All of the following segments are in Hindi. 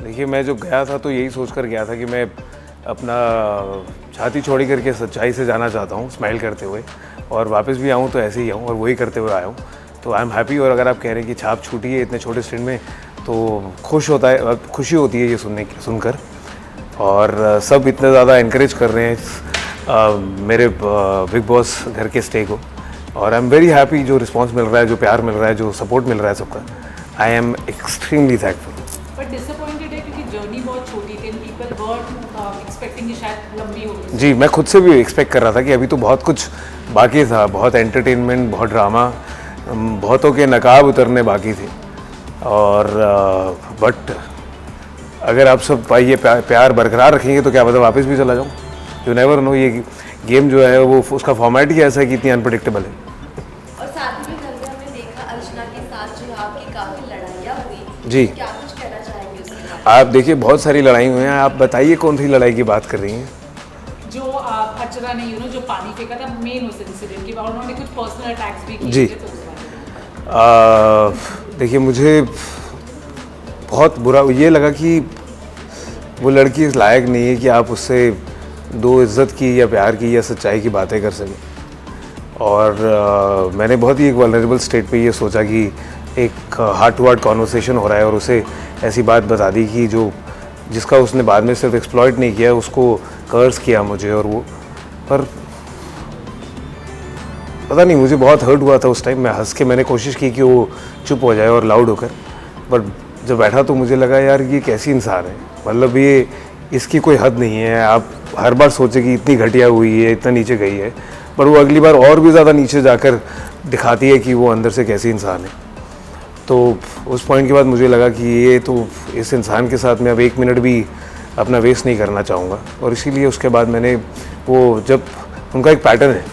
देखिए मैं जो गया था तो यही सोच कर गया था कि मैं अपना छाती चौड़ी करके सच्चाई से जाना चाहता हूँ, स्माइल करते हुए, और वापस भी आऊँ तो ऐसे ही आऊँ और वही करते हुए आया हूँ। तो आई एम हैप्पी। और अगर आप कह रहे हैं कि छाप छूटी है इतने छोटे स्टेंट में, तो खुशी होती है ये सुनकर। और सब इतना ज़्यादा इनक्रेज कर रहे हैं मेरे बिग बॉस घर के स्टे को, और आई एम वेरी हैप्पी। जो रिस्पांस मिल रहा है, जो प्यार मिल रहा है, जो सपोर्ट मिल रहा है सबका, I am extremely thankful. But disappointed है क्योंकि जर्नी बहुत छोटी थी, पीपल वर एक्सपेक्टिंग कि शायद लंबी होगी। जी, मैं खुद से भी एक्सपेक्ट कर रहा था कि अभी तो बहुत कुछ बाकी था, बहुत एंटरटेनमेंट, बहुत ड्रामा, बहुतों के नकाब उतरने बाकी थे। और बट अगर आप सब ये प्यार बरकरार रखेंगे तो क्या पता वापस भी चला जाऊँ। You never know. ये गेम जो है वो उसका फॉर्मेट ही ऐसा है कि इतनी अनप्रडिक्टेबल है। और साथ ही में हमने देखा अर्चना के साथ जो आपकी काफ़ी लड़ाइयाँ हुई। जी, क्या कुछ कहना चाहेंगे उसके बारे में? आप देखिए बहुत सारी लड़ाई हुई हैं। आप बताइए कौन सी लड़ाई की बात कर रही हैं? जो अर्चना ने जो पानी फेंका था मेन उस इंसिडेंट के बाद, उन्होंने कुछ पर्सनल अटैक्स भी जी। किए थे, तो उस बारे में देखिए मुझे बहुत बुरा ये लगा कि वो लड़की इस लायक नहीं है कि आप उससे दो इज़्ज़त की या प्यार की या सच्चाई की बातें कर सकें। और मैंने बहुत ही एक वल्नरेबल स्टेट पे ये सोचा कि एक हार्ट टू हार्ट कॉन्वर्सेशन हो रहा है और उसे ऐसी बात बता दी कि जिसका उसने बाद में सिर्फ एक्सप्लॉइट नहीं किया, उसको कर्स किया मुझे। और वो पर पता नहीं, मुझे बहुत हर्ट हुआ था उस टाइम। मैं हंस के मैंने कोशिश की कि वो चुप हो जाए और लाउड होकर, बट जब बैठा तो मुझे लगा यार ये कैसी इंसान है, मतलब ये इसकी कोई हद नहीं है। आप हर बार सोचे कि इतनी घटिया हुई है, इतना नीचे गई है, पर वो अगली बार और भी ज़्यादा नीचे जाकर दिखाती है कि वो अंदर से कैसी इंसान है। तो उस पॉइंट के बाद मुझे लगा कि ये तो इस इंसान के साथ मैं अब एक मिनट भी अपना वेस्ट नहीं करना चाहूँगा। और इसीलिए उसके बाद मैंने वो, जब उनका एक पैटर्न है,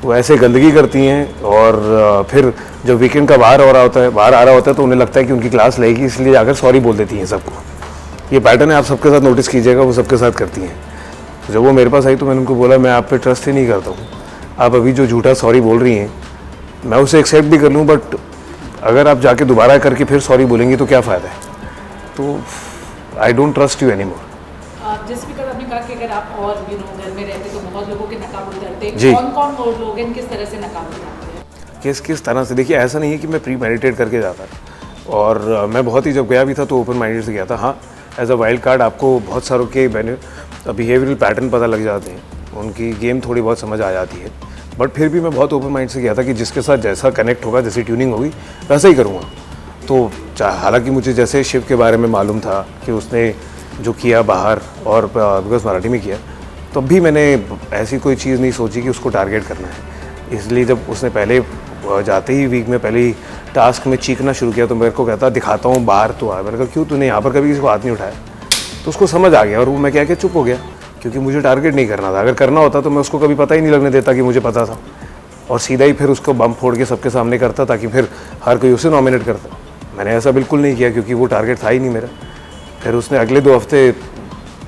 वो ऐसे गंदगी करती हैं और फिर जब वीकेंड का बाहर आ रहा होता है तो उन्हें लगता है कि उनकी क्लास लगेगी, इसलिए जाकर सॉरी बोल देती हैं सबको। ये पैटर्न है, आप सबके साथ नोटिस कीजिएगा, वो सबके साथ करती हैं। तो जब वो मेरे पास आई तो मैंने उनको बोला मैं आप पे ट्रस्ट ही नहीं करता हूँ। आप अभी जो झूठा सॉरी बोल रही हैं मैं उसे एक्सेप्ट भी कर लूँ, बट अगर आप जाके दोबारा करके फिर सॉरी बोलेंगी तो क्या फ़ायदा है। तो I don't trust you any more. जैसे भी आपने कहा कि अगर आप और घर में रहते तो बहुत लोगों के नकाब उतरते, जी। कौन वो लोग हैं, किस तरह से नकाब उतरते हैं? किस तरह से? देखिए ऐसा नहीं है कि मैं प्री मेडिटेट करके जाता, और मैं बहुत ही, जब गया भी था तो ओपन माइंडेड से गया था। हाँ, एज अ वाइल्ड कार्ड आपको बहुत सारों के बिहेवियरल पैटर्न पता लग जाते हैं, उनकी गेम थोड़ी बहुत समझ आ जाती है, बट फिर भी मैं बहुत ओपन माइंड से गया था कि जिसके साथ जैसा कनेक्ट होगा, जैसी ट्यूनिंग होगी वैसा ही करूँगा। तो हालांकि मुझे जैसे शिव के बारे में मालूम था कि उसने जो किया बाहर और बिकॉज मराठी में किया, तो भी मैंने ऐसी कोई चीज़ नहीं सोची कि उसको टारगेट करना है। इसलिए जब उसने पहले जाते ही वीक में पहले ही टास्क में चीखना शुरू किया तो मेरे को कहता दिखाता हूँ बाहर तो आ। मैंने कहा क्यों, तूने यहाँ पर कभी किसी को हाथ नहीं उठाया? तो उसको समझ आ गया और वो मैं क्या चुप हो गया, क्योंकि मुझे टारगेट नहीं करना था। अगर करना होता तो मैं उसको कभी पता ही नहीं लगने देता कि मुझे पता था, और सीधा ही फिर उसको बम फोड़ के सबके सामने करता ताकि फिर हर कोई उसे नॉमिनेट करता। मैंने ऐसा बिल्कुल नहीं किया क्योंकि वो टारगेट था ही नहीं मेरा। फिर उसने अगले 2 हफ्ते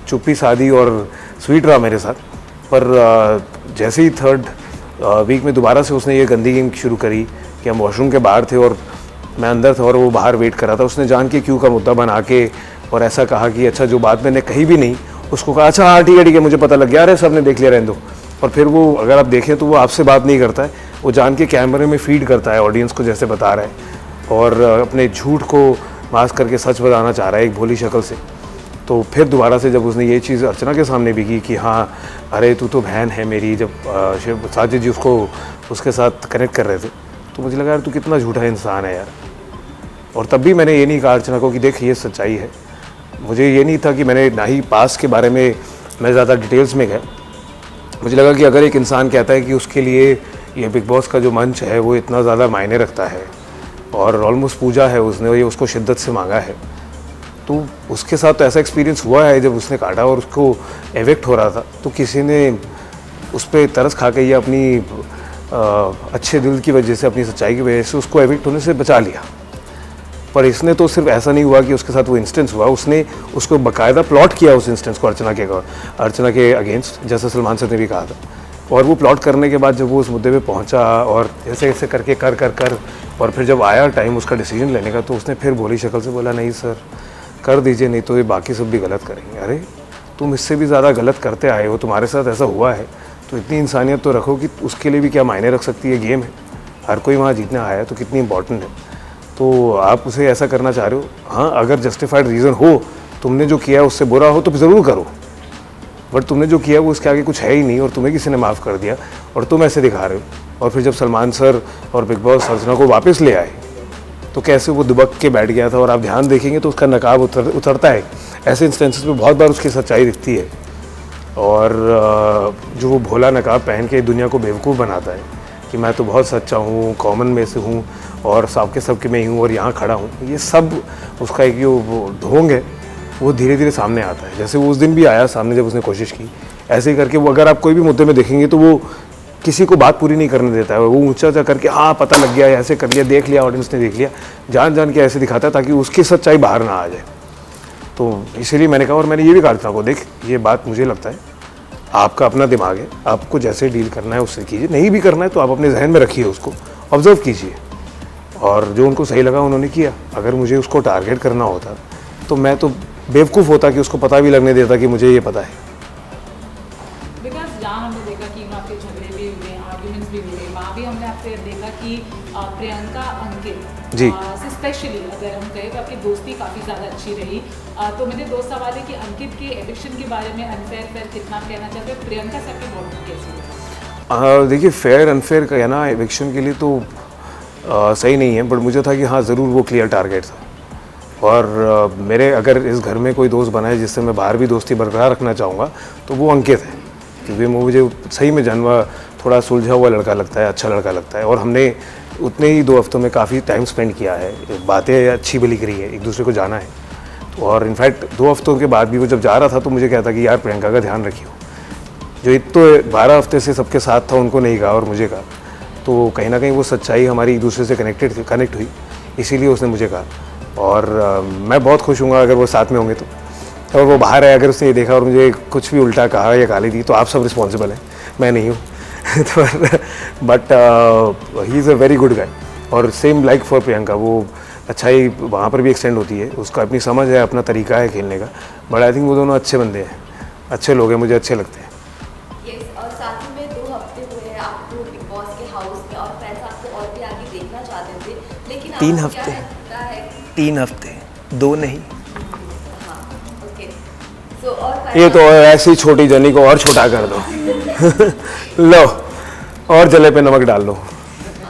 चुप्पी साधी और स्वीट रहा मेरे साथ, पर जैसे ही 3rd वीक में दोबारा से उसने ये गंदी गेम शुरू करी कि हम वॉशरूम के बाहर थे और मैं अंदर था और वो बाहर वेट कर रहा था। उसने जान के क्यों का मुद्दा बना के और ऐसा कहा कि अच्छा जो बात मैंने कही भी नहीं, उसको कहा अच्छा हाँ ठीक है मुझे पता लग गया, अरे सब ने देख लिया, रहने दो। और फिर वो, अगर आप देखें तो वो आपसे बात नहीं करता है, वो जान के कैमरे में फीड करता है ऑडियंस को जैसे बता रहा है, और अपने झूठ को मास्क करके सच बताना चाह रहा है एक भोली शक्ल से। तो फिर दोबारा से जब उसने ये चीज़ अर्चना के सामने भी की कि हाँ अरे तू तो बहन है मेरी, जब साजिद जी उसको उसके साथ कनेक्ट कर रहे थे, तो मुझे लगा यार तू कितना झूठा इंसान है यार। और तब भी मैंने ये नहीं कहा अर्चना को कि देख ये सच्चाई है। मुझे ये नहीं था कि मैंने ना ही पास के बारे में मैं ज़्यादा डिटेल्स में गया। मुझे लगा कि अगर एक इंसान कहता है कि उसके लिए ये बिग बॉस का जो मंच है वो इतना ज़्यादा मायने रखता है और ऑलमोस्ट पूजा है उसने, ये उसको शिद्दत से मांगा है, तो उसके साथ तो ऐसा एक्सपीरियंस हुआ है जब उसने काटा और उसको एविक्ट हो रहा था, तो किसी ने उस पर तरस खा के या अपनी अच्छे दिल की वजह से, अपनी सच्चाई की वजह से उसको एविक्ट होने से बचा लिया। पर इसने तो सिर्फ ऐसा नहीं हुआ कि उसके साथ वो इंस्टेंस हुआ, उसने उसको बाकायदा प्लॉट किया उस इंस्टेंस को अर्चना के अगेंस्ट, जैसा सलमान सर ने भी कहा था। और वो प्लॉट करने के बाद जब वो उस मुद्दे पे पहुंचा और ऐसे ऐसे करके कर और फिर जब आया टाइम उसका डिसीजन लेने का, तो उसने फिर भोली शक्ल से बोला नहीं सर कर दीजिए, नहीं तो ये बाकी सब भी गलत करेंगे। अरे तुम इससे भी ज़्यादा गलत करते आए हो, तुम्हारे साथ ऐसा हुआ है, तो इतनी इंसानियत तो रखो कि उसके लिए भी क्या मायने रख सकती है। गेम है, हर कोई वहाँ जीतने आया है, तो कितनी इंपॉर्टेंट है। तो आप उसे ऐसा करना चाह रहे हो, हाँ अगर जस्टिफाइड रीज़न हो, तुमने जो किया है उससे बुरा हो तो ज़रूर करो, बट तुमने जो किया वो उसके आगे कुछ है ही नहीं और तुम्हें किसी ने माफ़ कर दिया और तुम ऐसे दिखा रहे हो। और फिर जब सलमान सर और बिग बॉस अर्चना को वापस ले आए तो कैसे वो दुबक के बैठ गया था, और आप ध्यान देखेंगे तो उसका नकाब उतरता है। ऐसे इंस्टेंसेस में बहुत बार उसकी सच्चाई दिखती है, और जो वो भोला नकाब पहन के दुनिया को बेवकूफ़ बनाता है कि मैं तो बहुत सच्चा हूँ, कॉमन में से हूँ और सबके मैं ही हूँ और यहाँ खड़ा हूँ, ये सब उसका एक जो वो ढोंग है वो धीरे धीरे सामने आता है। जैसे वो उस दिन भी आया सामने जब उसने कोशिश की, ऐसे ही करके वो, अगर आप कोई भी मुद्दे में देखेंगे तो वो किसी को बात पूरी नहीं करने देता है, वो ऊंचा ऊंचा करके हाँ पता लग गया, ऐसे कर लिया, देख लिया, ऑडियंस ने देख लिया, जान जान के ऐसे दिखाता है ताकि उसकी सच्चाई बाहर ना आ जाए। तो इसीलिए मैंने कहा, और मैंने ये भी कहा था को, देख ये बात मुझे लगता है आपका अपना दिमाग है, आपको जैसे डील करना है उससे कीजिए, नहीं भी करना है तो आप अपने जहन में रखिए, उसको ऑब्जर्व कीजिए, और जो उनको सही लगा उन्होंने किया। अगर मुझे उसको टारगेट करना होता तो मैं तो बेवकूफ़ होता कि उसको पता भी लगने देता कि मुझे ये पता है। बिकॉज जहाँ हमने देखा कि आपके झगड़े भी हुए, आर्ग्यूमेंट्स भी हुए, वहाँ भी हमने आपसे देखा कि प्रियंका अंकित जी स्पेशली अगर हम कहें तो आपकी दोस्ती काफ़ी ज़्यादा अच्छी रही। तो मेरे दो सवाल है कि अंकित के एविक्शन के बारे में अनफेयर कितना कहना चाहते हो, प्रियंका से आपकी बॉन्डिंग कैसी है? देखिए फेयर अनफेयर कहना एविक्शन के लिए तो सही नहीं है, बट मुझे था कि हाँ ज़रूर वो क्लियर टारगेट था, और मेरे अगर इस घर में कोई दोस्त बना है जिससे मैं बाहर भी दोस्ती बरकरार रखना चाहूँगा तो वो अंकित है, क्योंकि मुझे सही में जन्मा थोड़ा सुलझा हुआ लड़का लगता है, अच्छा लड़का लगता है, और हमने उतने ही 2 हफ्तों में काफ़ी टाइम स्पेंड किया है, बातें अच्छी भली करी है, एक दूसरे को जाना है। तो और इनफैक्ट 2 हफ्तों के बाद भी वो जब जा रहा था तो मुझे कहता कि यार प्रियंका का ध्यान रखियो, जो इत तो 12 हफ्ते से सबके साथ था उनको नहीं कहा और मुझे कहा, तो कहीं ना कहीं वो सच्चाई हमारी एक दूसरे से कनेक्ट हुई, इसीलिए उसने मुझे कहा। और मैं बहुत खुश हूँगा अगर वो साथ में होंगे तो, और वो बाहर है, अगर उसने ये देखा और मुझे कुछ भी उल्टा कहा या गाली दी तो आप सब रिस्पॉन्सिबल हैं, मैं नहीं हूँ। तो but he is a very good guy, और सेम लाइक फॉर प्रियंका, वो अच्छाई वहाँ पर भी एक्सटेंड होती है, उसका अपनी समझ है, अपना तरीका है खेलने का, बट आई थिंक वो दोनों अच्छे बंदे हैं, अच्छे लोग हैं, मुझे अच्छे लगते हैं। और साथ ही में 2 हफ्ते हुए हैं आपको बिग बॉस के हाउस में, और फैंस आपको और भी आगे देखना चाहते थे, लेकिन 3 आपको हफ्ते क्या लगता है? 3 हफ्ते, 2 नहीं। हाँ, ओके। सो और ये तो ऐसी छोटी जर्नी को और छोटा कर दो। लो और जले पे नमक डाल लो।